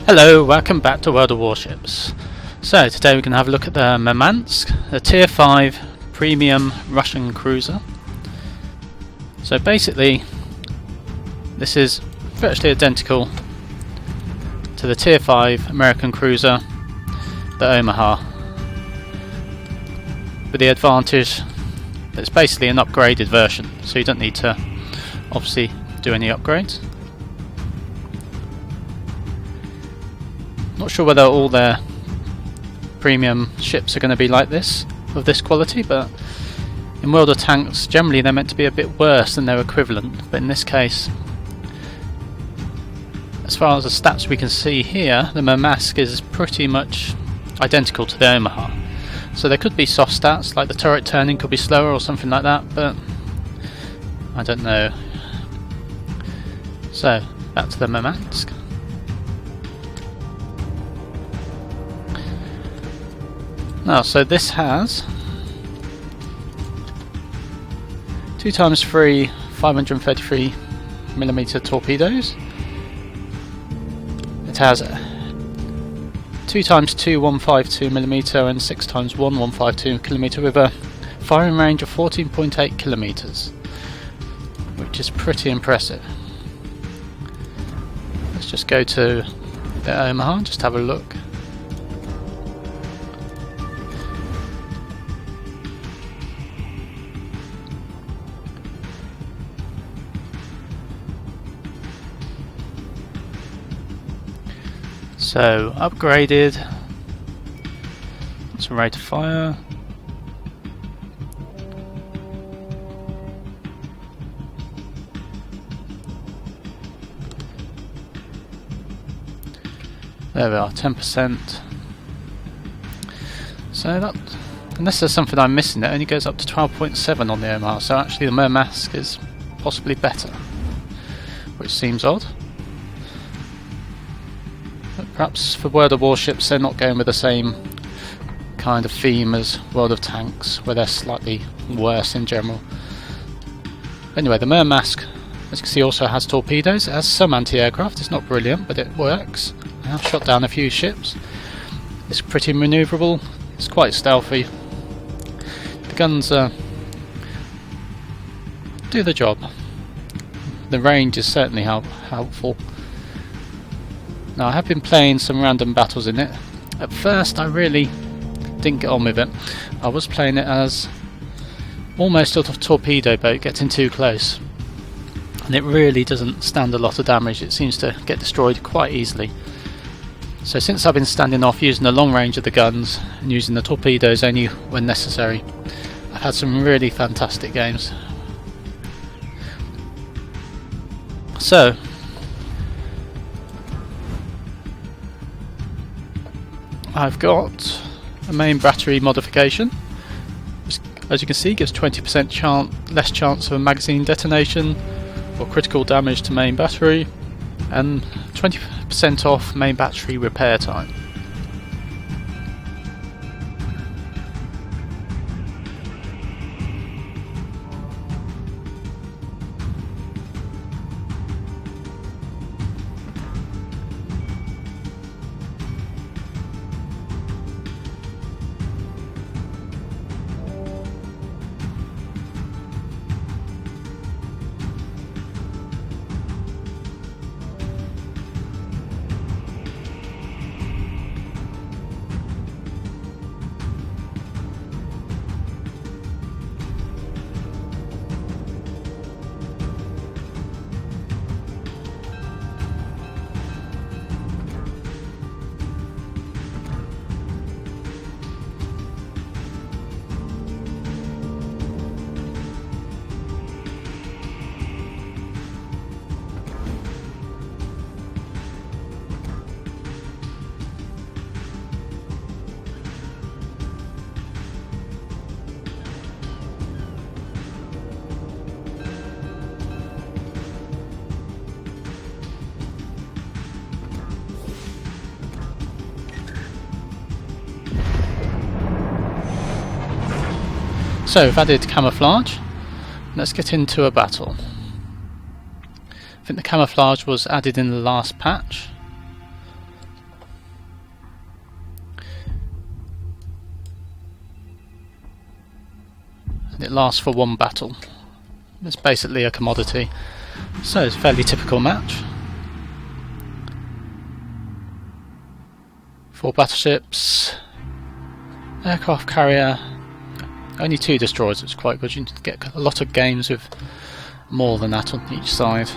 Hello, welcome back to World of Warships. So today we can have a look at the Murmansk, a Tier 5 premium Russian cruiser. So basically this is virtually identical to the Tier 5 American cruiser, the Omaha, with the advantage that it's basically an upgraded version, so you don't need to obviously do any upgrades. Not sure whether all their premium ships are going to be like this, of this quality, but in World of Tanks generally they're meant to be a bit worse than their equivalent, but in this case, as far as the stats we can see here, the Murmansk is pretty much identical to the Omaha. So there could be soft stats, like the turret turning could be slower or something like that, but I don't know. So, back to the Murmansk. Now, so this has 2x3 533mm torpedoes. It has 2x2 152mm and 6x1 152mm with a firing range of 14.8 kilometers, which is pretty impressive. Let's just go to the Omaha and just have a look. So, upgraded, some rate of fire, there we are, 10%. So that, unless there's something I'm missing, it only goes up to 12.7 on the Omaha, so actually the Murmansk is possibly better, which seems odd. Perhaps for World of Warships they're not going with the same kind of theme as World of Tanks, where they're slightly worse in general. Anyway, the Murmansk, as you can see, also has torpedoes. It has some anti-aircraft, it's not brilliant, but it works. I've shot down a few ships. It's pretty manoeuvrable, it's quite stealthy. The guns do the job. The range is certainly helpful. Now, I have been playing some random battles in it. At first I really didn't get on with it. I was playing it as almost sort of torpedo boat, getting too close, and it really doesn't stand a lot of damage. It seems to get destroyed quite easily. So since I've been standing off, using the long range of the guns and using the torpedoes only when necessary, I've had some really fantastic games. So I've got a main battery modification, which, as you can see, gives 20% less chance of a magazine detonation or critical damage to main battery, and 20% off main battery repair time. So we've added camouflage. Let's get into a battle. I think the camouflage was added in the last patch. It lasts for one battle. It's basically a commodity, so it's a fairly typical match. 4 battleships, aircraft carrier, only 2 destroyers, which is quite good. You can get a lot of games with more than that on each side.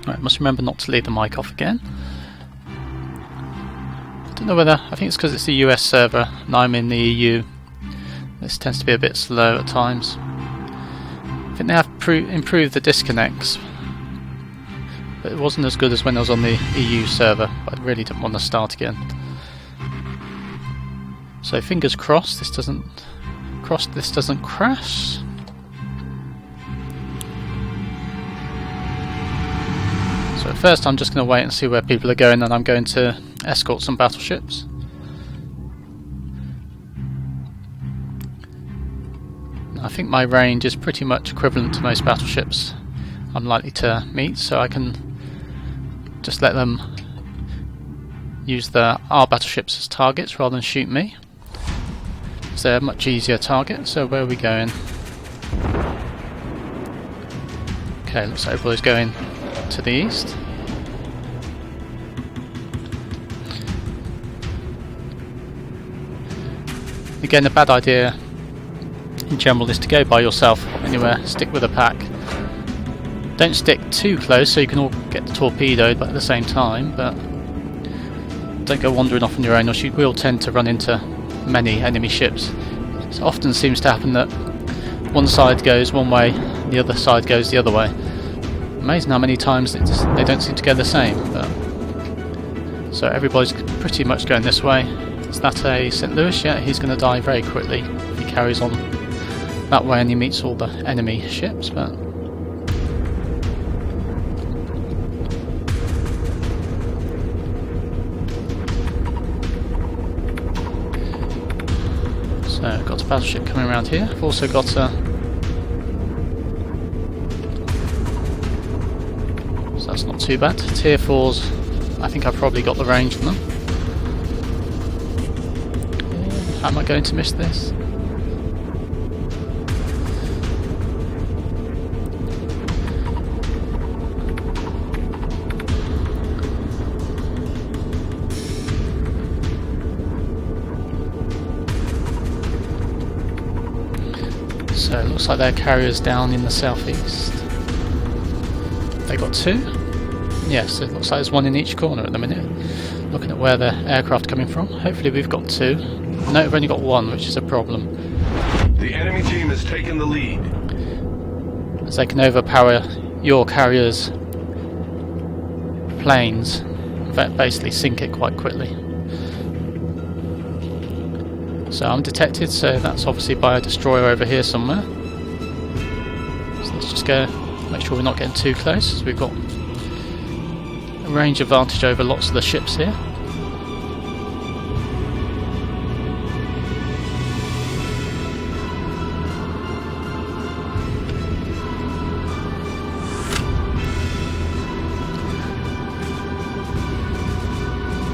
Right, must remember not to leave the mic off again. I don't know whether, I think it's because it's a US server and I'm in the EU. This tends to be a bit slow at times. I think they have improved the disconnects, but it wasn't as good as when I was on the EU server. But I really didn't want to start again. So fingers crossed this doesn't crash. So at first I'm just going to wait and see where people are going, and I'm going to escort some battleships. I think my range is pretty much equivalent to most battleships I'm likely to meet, so I can just let them use our battleships as targets rather than shoot me. So they're a much easier target. So where are we going? Okay, looks like everybody's going to the east. Again, a bad idea in general is to go by yourself anywhere. Stick with a pack. Don't stick too close so you can all get torpedoed but at the same time, but don't go wandering off on your own, or you will tend to run into many enemy ships. It often seems to happen that one side goes one way, the other side goes the other way. Amazing how many times they don't seem to go the same. But so everybody's pretty much going this way. Is that a St. Louis? Yeah, he's going to die very quickly if he carries on that way and he meets all the enemy ships. But so I've got a battleship coming around here. I've also got a, so that's not too bad. Tier 4s, I think I've probably got the range on them. How am I going to miss this? So it looks like their carrier's down in the southeast. They got 2? Yes, it looks like there's 1 in each corner at the minute. Looking at where the aircraft are coming from. Hopefully we've got 2. No, we've only got 1, which is a problem. The enemy team has taken the lead. As they can overpower your carrier's planes, basically sink it quite quickly. So I'm detected, so that's obviously by a destroyer over here somewhere. So let's just go, make sure we're not getting too close, as we've got a range advantage over lots of the ships here.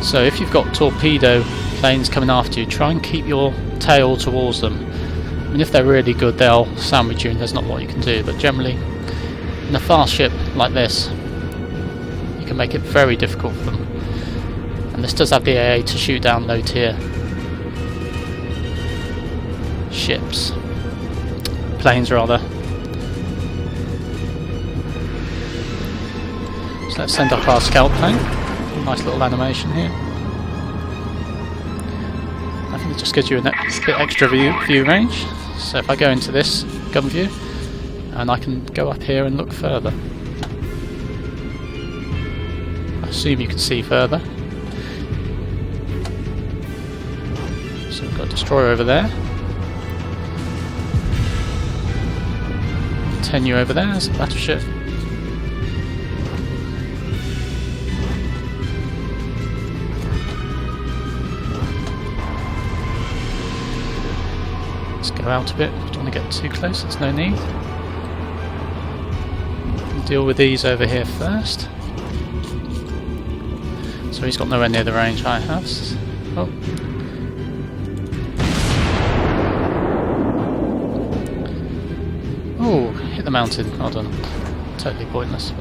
So if you've got torpedo planes coming after you, try and keep your tail towards them. I mean, if they're really good, they'll sandwich you and there's not what you can do, but generally in a fast ship like this you can make it very difficult for them. And this does have the AA to shoot down low tier ships, planes rather. So let's send up our scout plane. Nice little animation here. I think it just gives you a bit extra view range. So if I go into this gun view, and I can go up here and look further. I assume you can see further. So we've got a destroyer over there. 10U over there, there's a battleship. Go out a bit, don't want to get too close, there's no need. We'll deal with these over here first. So he's got nowhere near the range I have. Oh. the mountain. Hold on. Totally pointless.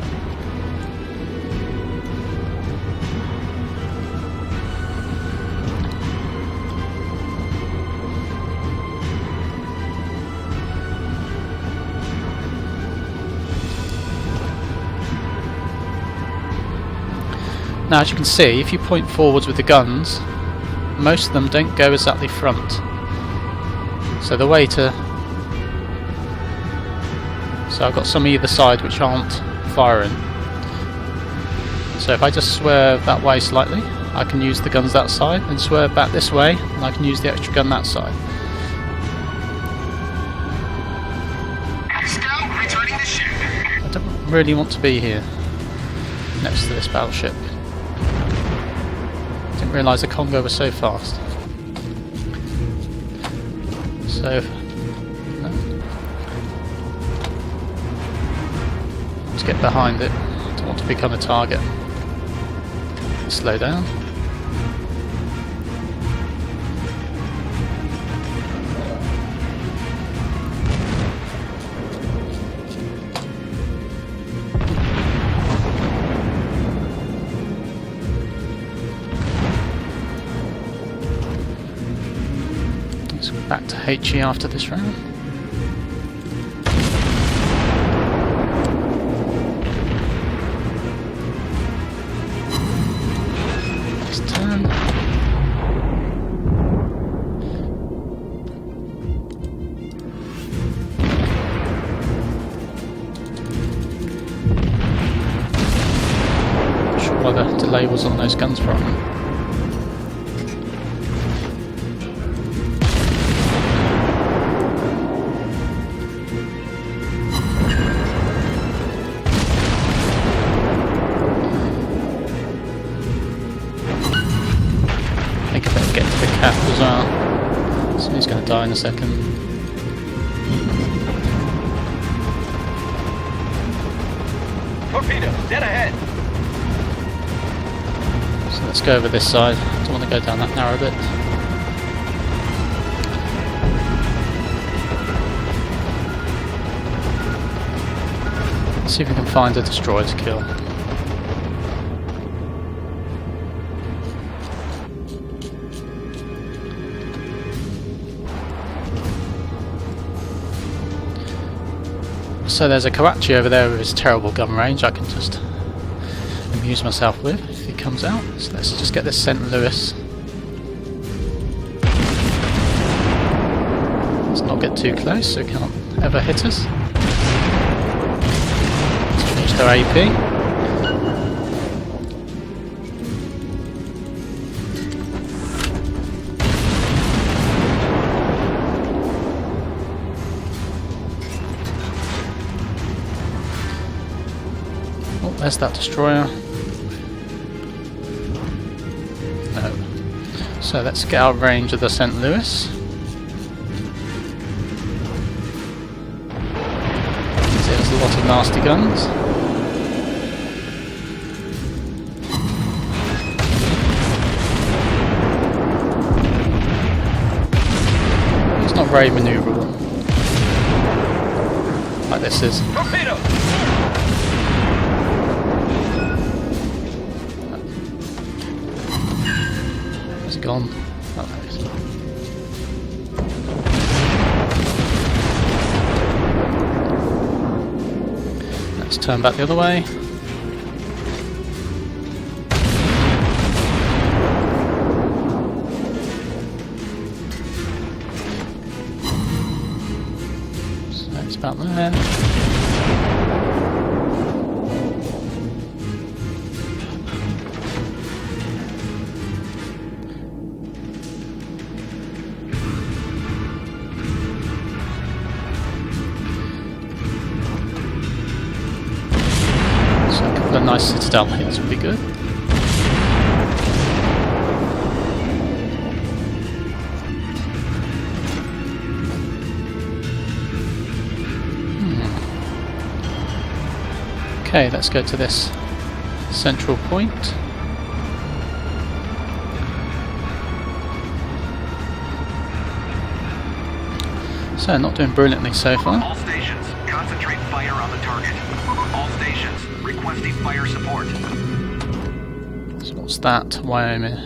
Now, as you can see, if you point forwards with the guns, most of them don't go exactly front. So the way to... So I've got some either side which aren't firing. So if I just swerve that way slightly, I can use the guns that side, and swerve back this way, and I can use the extra gun that side. Scout, returning to ship. I don't really want to be here, next to this battleship. Didn't realise the Congo was so fast. So, no. Let's get behind it. Don't want to become a target. Slow down. Back to HE after this round. Next turn. Not sure why the delay was on those guns for me. Get to the cap as well. Somebody's going to die in a second. Torpedo, dead ahead. So let's go over this side. Don't want to go down that narrow bit. Let's see if we can find a destroyer to kill. So there's a Karachi over there with his terrible gun range I can just amuse myself with if he comes out. So let's just get this St. Louis. Let's not get too close so he can't ever hit us. Let's finish their AP. There's that destroyer. No. So let's get out of range of the St. Louis. There's a lot of nasty guns. It's not very manoeuvrable. Like this is. Torpedo. Gone. Oh, there it is. Let's turn back the other way. So it's about there. A nice citadel hits would be good. Okay, let's go to this central point. So, not doing brilliantly so far. All stations, concentrate fire fire support. So what's that? Wyoming.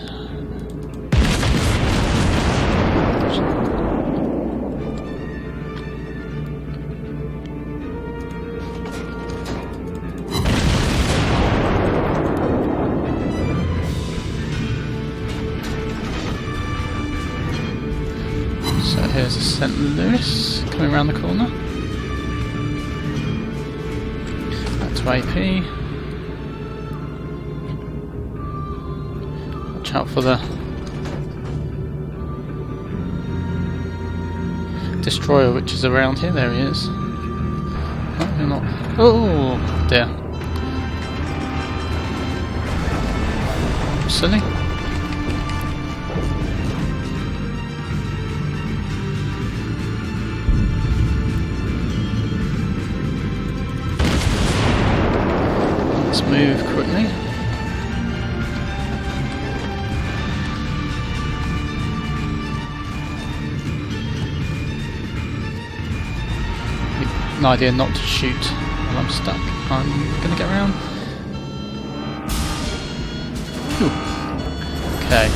So here's St. Louis coming around the corner. Back to AP. Watch out for the destroyer which is around here. There he is. Oh, you're not. Oh dear. Silly. Let's move quickly. An idea not to shoot while I'm stuck. I'm gonna get around. Ooh. Okay.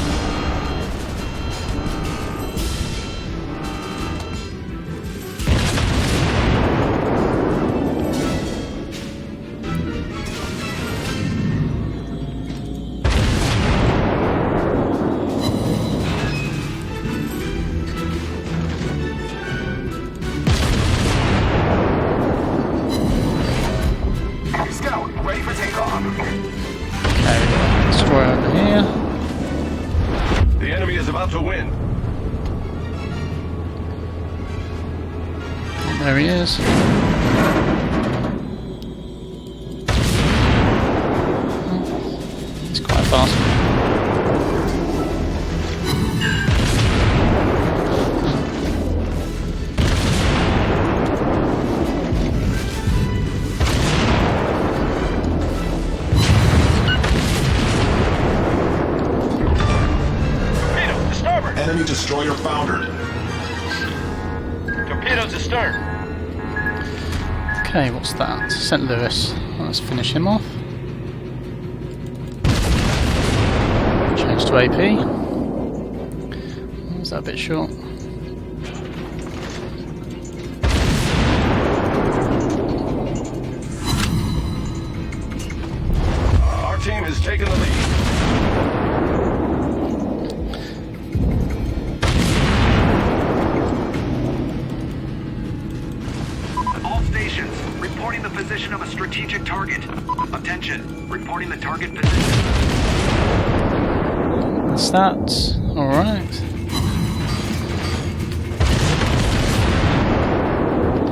To win. There he is. He's quite fast. Enemy destroyer foundered. Torpedoes astern. Okay, what's that? St. Louis. Let's finish him off. Change to AP. Was that a bit short? Our team has taken the lead. Reporting the position of a strategic target. Attention, reporting the target position. That's that. Alright.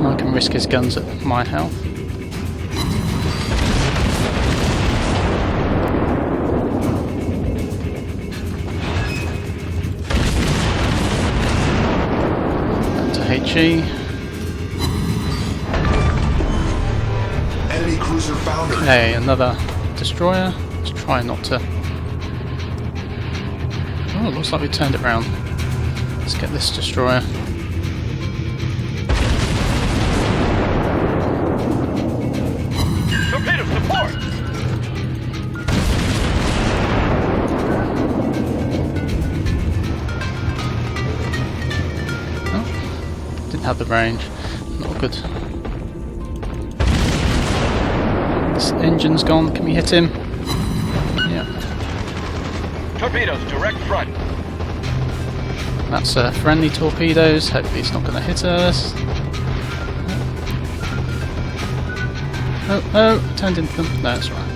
I can risk his guns at my health. Back to HE. Cruiser foundered. Okay, another destroyer. Let's try not to. Oh, looks like we turned it round. Let's get this destroyer. Torpedo support. Oh, didn't have the range. Not good. This engine's gone. Can we hit him? Yeah. Torpedoes direct front. That's friendly torpedoes. Hopefully it's not going to hit us. Oh, turned into them. No, that's right.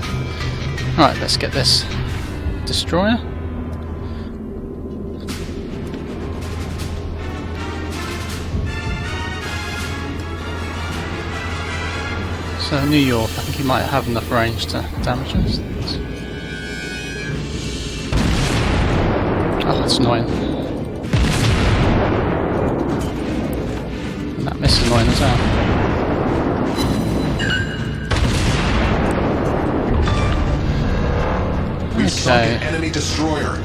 Alright, let's get this destroyer. So New York, I think he might have enough range to damage us. Oh, that's annoying. And that miss is annoying as well. We've sunk an enemy destroyer.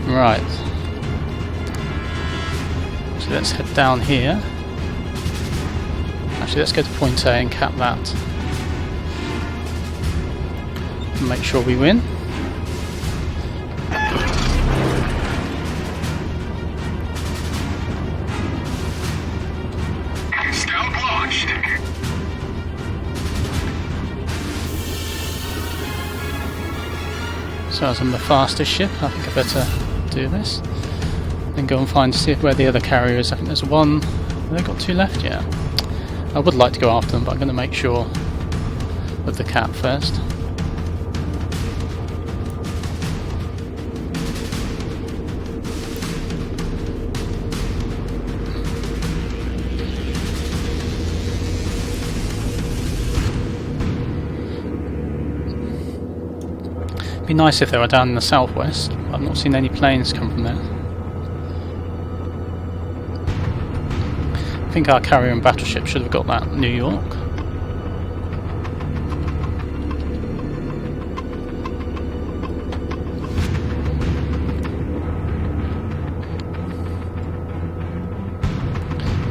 Right. So let's head down here. Actually, let's go to point A and cap that. And make sure we win. Scout launched. So as I'm the fastest ship, I think I better do this. Then go and see where the other carrier is. I think there's one. Have they got two left? Yeah. I would like to go after them, but I'm going to make sure of the cap first. It'd be nice if they were down in the southwest. I've not seen any planes come from there. I think our carrier and battleship should have got that New York.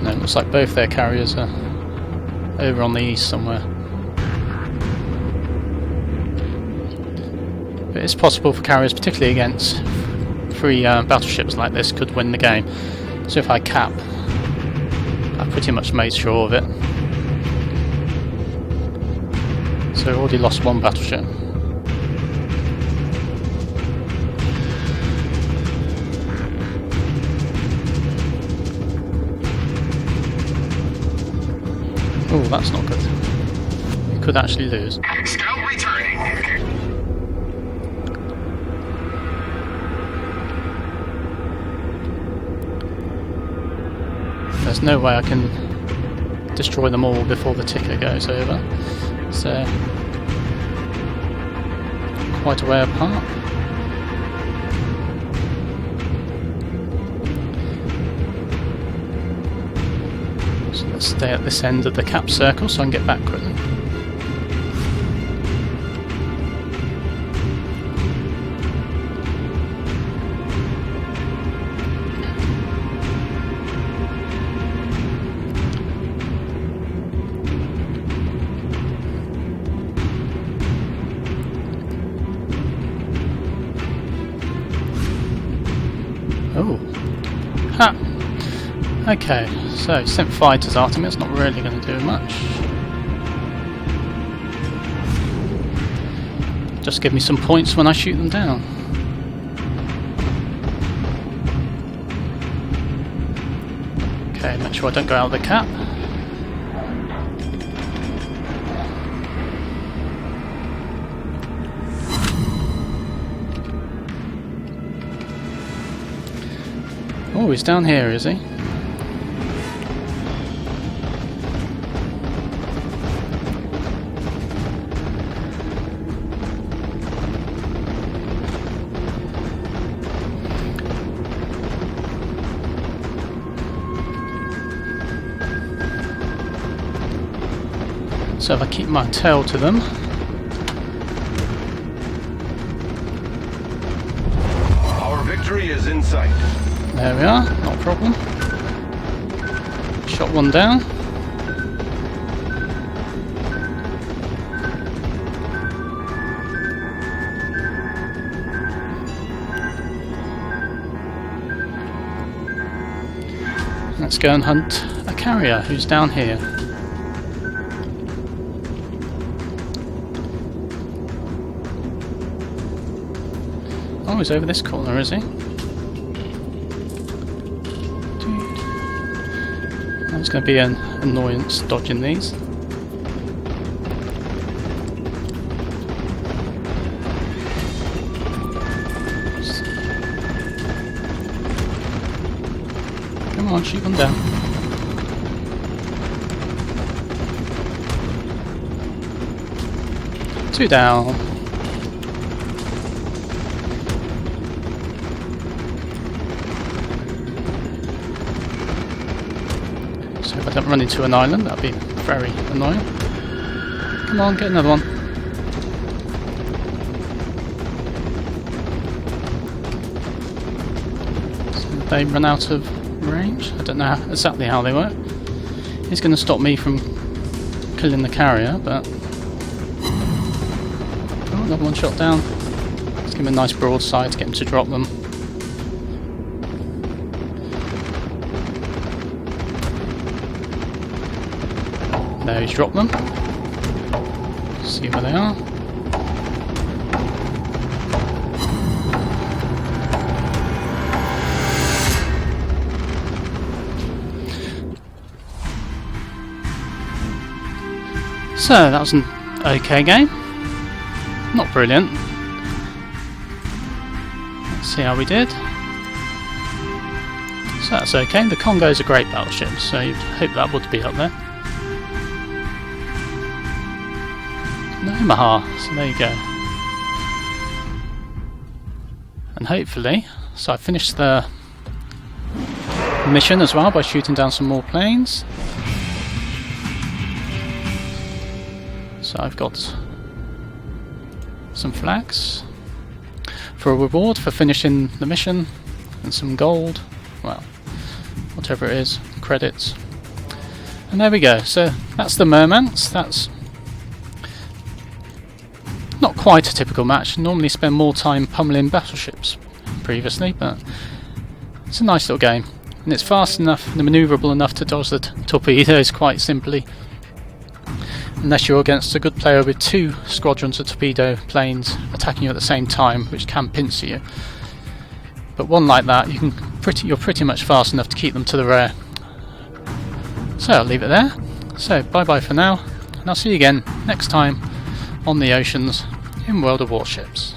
No, it looks like both their carriers are over on the east somewhere. But it's possible for carriers, particularly against three battleships like this, could win the game. So if I cap, I've pretty much made sure of it. So I've already lost one battleship. Oh, that's not good. You could actually lose. Scout returning. There's no way I can destroy them all before the ticker goes over. So, quite a way apart. So let's stay at this end of the cap circle so I can get back quickly. Oh. Ha! Okay, so sent fighters after me, it's not really going to do much. Just give me some points when I shoot them down. Okay, make sure I don't go out of the cap. Oh, he's down here, is he? So if I keep my tail to them, Our victory is in sight. there we are, not a problem. Shot one down. Let's go and hunt a carrier who's down here. Oh, he's over this corner, is he? There's going to be an annoyance dodging these. Come on, shoot them down. Two down. So if I don't run into an island, that'd be very annoying. Come on, get another one. So they run out of range. I don't know exactly how they work. It's going to stop me from killing the carrier, but oh, another one shot down. Let's give him a nice broadside to get him to drop them. There, he's dropped them. See where they are. So that was an okay game. Not brilliant. Let's see how we did. So that's okay. The Congo's a great battleship, so you'd hope that would be up there. No Omaha, so there you go. And hopefully, so I finished the mission as well by shooting down some more planes. So I've got some flags for a reward for finishing the mission, and some gold, well, whatever it is, credits. And there we go, so that's the Murmansk. That's not quite a typical match. Normally spend more time pummeling battleships previously, but it's a nice little game. And it's fast enough and manoeuvrable enough to dodge the torpedoes quite simply. Unless you're against a good player with two squadrons of torpedo planes attacking you at the same time, which can pincer you. But one like that, you're pretty much fast enough to keep them to the rear. So I'll leave it there. So bye bye for now, and I'll see you again next time on the oceans in World of Warships.